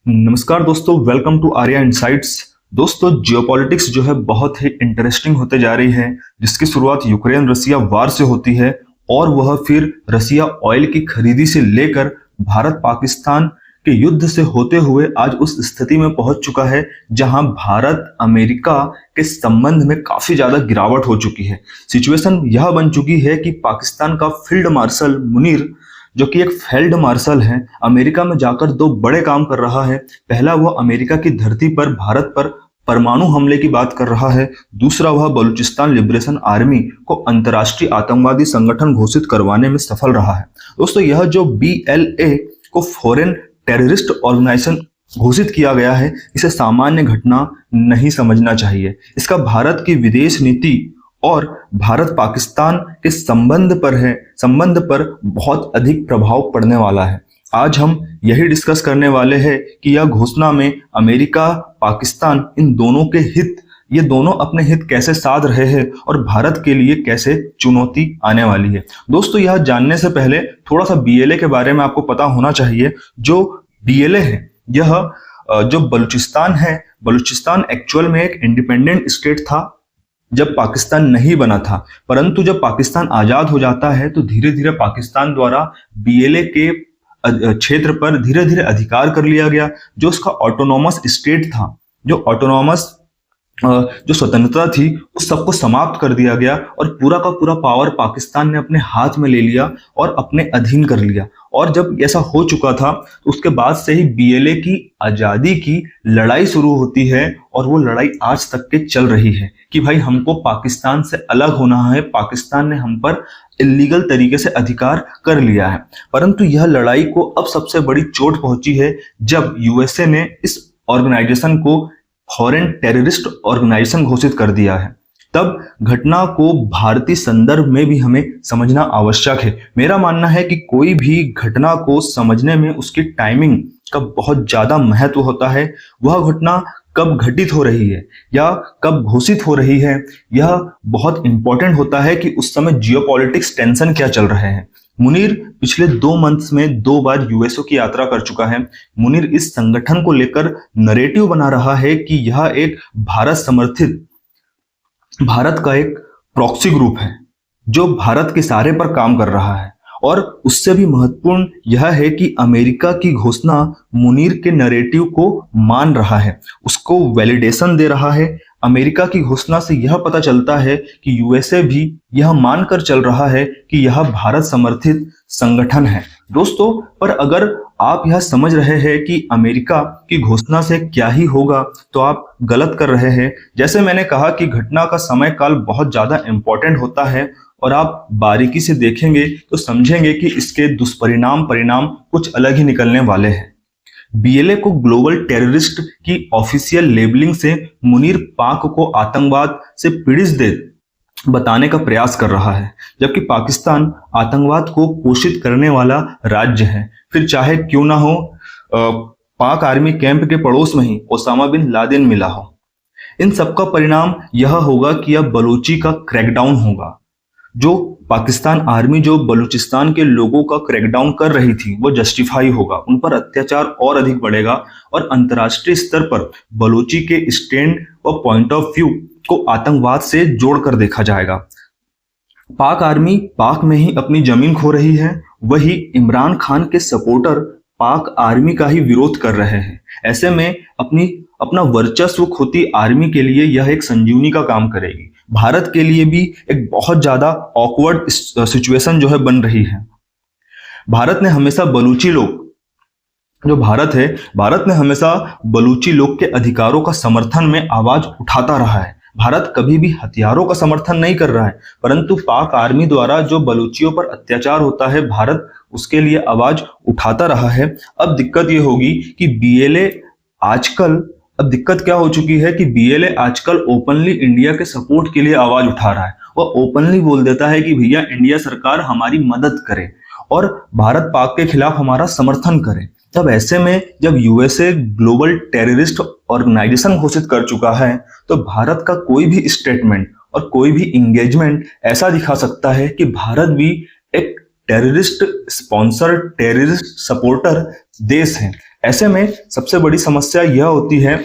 नमस्कार दोस्तों, welcome to Arya insights. दोस्तों, जियोपॉलिटिक्स जो है बहुत ही इंटरेस्टिंग होते जा रही है, जिसकी शुरुआत यूक्रेन रसिया वार से होती है और वह फिर रसिया ऑयल की खरीदी से लेकर भारत पाकिस्तान के युद्ध से होते हुए आज उस स्थिति में पहुंच चुका है जहां भारत अमेरिका के संबंध में काफी ज्यादा गिरावट हो चुकी है। सिचुएशन यह बन चुकी है कि पाकिस्तान का फील्ड मार्शल मुनीर, जो कि एक फील्ड मार्शल है, अमेरिका में जाकर दो बड़े काम कर रहा है। पहला, वह अमेरिका की धरती पर भारत पर परमाणु हमले की बात कर रहा है। दूसरा, वह बलूचिस्तान लिबरेशन आर्मी को अंतर्राष्ट्रीय आतंकवादी संगठन घोषित करवाने में सफल रहा है। दोस्तों, यह जो BLA को फॉरेन टेररिस्ट ऑर्गेनाइजेशन घोषित किया गया है, इसे सामान्य घटना नहीं समझना चाहिए। इसका भारत की विदेश नीति और भारत पाकिस्तान के संबंध पर बहुत अधिक प्रभाव पड़ने वाला है। आज हम यही डिस्कस करने वाले हैं कि यह घोषणा में अमेरिका, पाकिस्तान, इन दोनों के हित, ये दोनों अपने हित कैसे साध रहे हैं और भारत के लिए कैसे चुनौती आने वाली है। दोस्तों, यह जानने से पहले थोड़ा सा BLA के बारे में आपको पता होना चाहिए। जो BLA है, यह जो बलूचिस्तान है, बलूचिस्तान एक्चुअल में एक इंडिपेंडेंट स्टेट था जब पाकिस्तान नहीं बना था, परंतु जब पाकिस्तान आजाद हो जाता है तो धीरे धीरे पाकिस्तान द्वारा BLA के क्षेत्र पर धीरे धीरे अधिकार कर लिया गया। जो उसका ऑटोनॉमस स्टेट था, जो स्वतंत्रता थी, उस सबको समाप्त कर दिया गया और पूरा का पूरा पावर पाकिस्तान ने अपने हाथ में ले लिया और अपने अधीन कर लिया। और जब ऐसा हो चुका था तो उसके बाद से ही BLA की आजादी की लड़ाई शुरू होती है और वो लड़ाई आज तक के चल रही है कि भाई हमको पाकिस्तान से अलग होना है, पाकिस्तान ने हम पर इलीगल तरीके से अधिकार कर लिया है। परंतु यह लड़ाई को अब सबसे बड़ी चोट पहुंची है जब USA ने इस ऑर्गेनाइजेशन को फॉरेन टेररिस्ट ऑर्गेनाइजेशन घोषित कर दिया है। तब घटना को भारतीय संदर्भ में भी हमें समझना आवश्यक है। मेरा मानना है कि कोई भी घटना को समझने में उसकी टाइमिंग का बहुत ज्यादा महत्व होता है। वह घटना कब घटित हो रही है या कब घोषित हो रही है, यह बहुत इंपॉर्टेंट होता है कि उस समय जियोपॉलिटिक्स टेंशन क्या चल रहे हैं। मुनीर पिछले 2 मंथ्स में 2 बार USA की यात्रा कर चुका है। मुनीर इस संगठन को लेकर नरेटिव बना रहा है कि यह एक भारत समर्थित, भारत का एक प्रॉक्सी ग्रुप है जो भारत के सहारे पर काम कर रहा है। और उससे भी महत्वपूर्ण यह है कि अमेरिका की घोषणा मुनीर के नरेटिव को मान रहा है, उसको वैलिडेशन दे रहा है। अमेरिका की घोषणा से यह पता चलता है कि USA भी यह मानकर चल रहा है कि यह भारत समर्थित संगठन है। दोस्तों, पर अगर आप यह समझ रहे हैं कि अमेरिका की घोषणा से क्या ही होगा, तो आप गलत कर रहे हैं। जैसे मैंने कहा कि घटना का समय काल बहुत ज्यादा इंपॉर्टेंट होता है और आप बारीकी से देखेंगे तो समझेंगे कि इसके परिणाम कुछ अलग ही निकलने वाले हैं। BLA को ग्लोबल टेररिस्ट की ऑफिशियल लेबलिंग से मुनीर पाक को आतंकवाद से पीड़ित देश बताने का प्रयास कर रहा है, जबकि पाकिस्तान आतंकवाद को पोषित करने वाला राज्य है। फिर चाहे क्यों ना हो, पाक आर्मी कैंप के पड़ोस में ही ओसामा बिन लादेन मिला हो। इन सबका परिणाम यह होगा कि अब बलूची का क्रैकडाउन होगा। जो पाकिस्तान आर्मी जो बलूचिस्तान के लोगों का क्रैकडाउन कर रही थी, वो जस्टिफाई होगा, उन पर अत्याचार और अधिक बढ़ेगा और अंतर्राष्ट्रीय स्तर पर बलूची के स्टैंड और पॉइंट ऑफ व्यू को आतंकवाद से जोड़कर देखा जाएगा। पाक आर्मी पाक में ही अपनी जमीन खो रही है, वही इमरान खान के सपोर्टर पाक आर्मी का ही विरोध कर रहे हैं। ऐसे में अपना वर्चस्व खोती आर्मी के लिए यह एक संजीवनी का काम करेगी। भारत के लिए भी एक बहुत ज्यादा ऑकवर्ड सिचुएशन जो है बन रही है। भारत ने हमेशा बलूची लोग, जो भारत ने हमेशा बलूची लोग के अधिकारों का समर्थन में आवाज उठाता रहा है। भारत कभी भी हथियारों का समर्थन नहीं कर रहा है, परंतु पाक आर्मी द्वारा जो बलूचियों पर अत्याचार होता है, भारत उसके लिए आवाज उठाता रहा है। अब दिक्कत ये होगी कि अब दिक्कत क्या हो चुकी है कि BLA आजकल ओपनली इंडिया के सपोर्ट के लिए आवाज उठा रहा है। वह ओपनली बोल देता है कि भैया इंडिया सरकार हमारी मदद करे और भारत पाक के खिलाफ हमारा समर्थन करे। तब ऐसे में जब USA ग्लोबल टेररिस्ट ऑर्गेनाइजेशन घोषित कर चुका है, तो भारत का कोई भी स्टेटमेंट और कोई भी इंगेजमेंट ऐसा दिखा सकता है कि भारत भी एक टेररिस्ट स्पॉन्सर, टेररिस्ट सपोर्टर देश है। ऐसे में सबसे बड़ी समस्या यह होती है,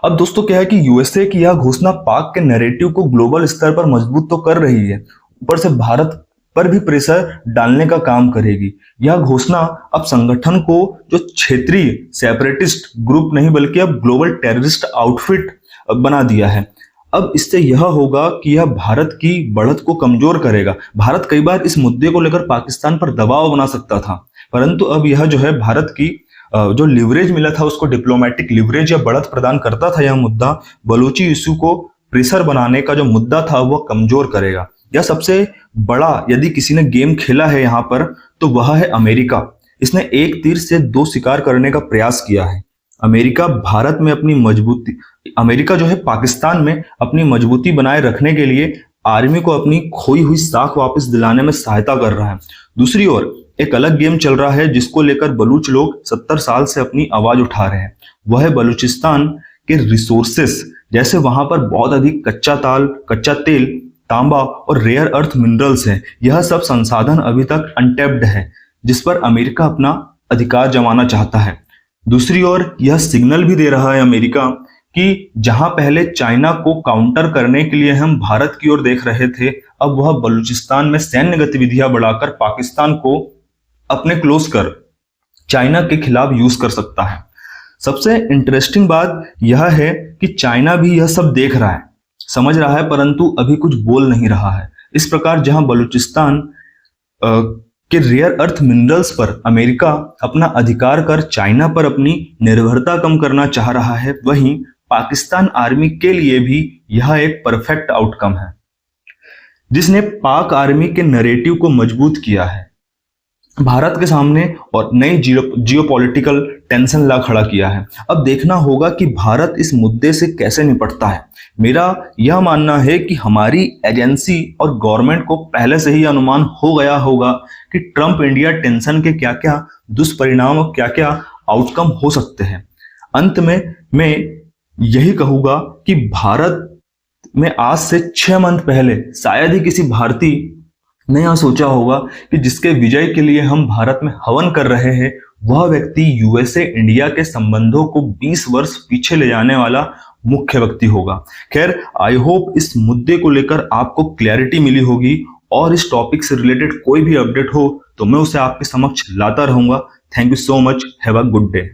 अब दोस्तों क्या है कि यूएसए की यह घोषणा पाक के नैरेटिव को ग्लोबल स्तर पर मजबूत तो कर रही है, ऊपर से भारत पर भी प्रेशर डालने का काम करेगी। यह घोषणा अब संगठन को जो क्षेत्रीय सेपरेटिस्ट ग्रुप नहीं बल्कि अब ग्लोबल टेररिस्ट आउटफिट बना दिया है। अब इससे यह होगा कि यह भारत की बढ़त को कमजोर करेगा। भारत कई बार इस मुद्दे को लेकर पाकिस्तान पर दबाव बना सकता था, परंतु अब यह जो है भारत की जो लिवरेज मिला था उसको, डिप्लोमेटिक लिवरेज या बढ़त प्रदान करता था, यह मुद्दा बलूची इशू को प्रेशर बनाने का जो मुद्दा था वह कमजोर करेगा। यह सबसे बड़ा यदि किसी ने गेम खेला है यहाँ पर तो वह है अमेरिका। इसने एक तीर से दो शिकार करने का प्रयास किया है। अमेरिका भारत में अपनी मजबूती, अमेरिका जो है पाकिस्तान में अपनी मजबूती बनाए रखने के लिए आर्मी को अपनी खोई हुई साख वापस दिलाने में सहायता कर रहा है। दूसरी ओर एक अलग गेम चल रहा है जिसको लेकर बलूच लोग 70 साल से अपनी आवाज उठा रहे हैं। वह है बलूचिस्तान के रिसोर्सेस, जैसे वहां पर बहुत अधिक कच्चा तेल, तांबा और रेयर अर्थ मिनरल्स हैं। यह सब संसाधन अभी तक अनटैप्ड है, जिस पर अमेरिका अपना अधिकार जमाना चाहता है। दूसरी ओर यह सिग्नल भी दे रहा है अमेरिका कि जहां पहले चाइना को काउंटर करने के लिए हम भारत की ओर देख रहे थे, अब वह बलूचिस्तान में सैन्य गतिविधियां बढ़ाकर पाकिस्तान को अपने क्लोज कर चाइना के खिलाफ यूज कर सकता है। सबसे इंटरेस्टिंग बात यह है कि चाइना भी यह सब देख रहा है, समझ रहा है, परंतु अभी कुछ बोल नहीं रहा है। इस प्रकार जहां बलूचिस्तान के रेयर अर्थ मिनरल्स पर अमेरिका अपना अधिकार कर चाइना पर अपनी निर्भरता कम करना चाह रहा है, वहीं पाकिस्तान आर्मी के लिए भी यह एक परफेक्ट आउटकम है, जिसने पाक आर्मी के नैरेटिव को मजबूत किया है, भारत के सामने और नई जियोपॉलिटिकल टेंशन ला खड़ा किया है। अब देखना होगा कि भारत इस मुद्दे से कैसे निपटता है। मेरा यह मानना है कि हमारी एजेंसी और गवर्नमेंट को पहले से ही अनुमान हो गया होगा कि ट्रंप इंडिया टेंशन के क्या क्या दुष्परिणाम और क्या क्या आउटकम हो सकते हैं। अंत में मैं यही कहूंगा कि भारत में आज से 6 मंथ पहले शायद ही किसी भारतीय ने यह सोचा होगा कि जिसके विजय के लिए हम भारत में हवन कर रहे हैं वह व्यक्ति यूएसए इंडिया के संबंधों को 20 वर्ष पीछे ले जाने वाला मुख्य व्यक्ति होगा। खैर, आई होप इस मुद्दे को लेकर आपको क्लैरिटी मिली होगी, और इस टॉपिक से रिलेटेड कोई भी अपडेट हो तो मैं उसे आपके समक्ष लाता रहूंगा। Thank you so much, have a good day.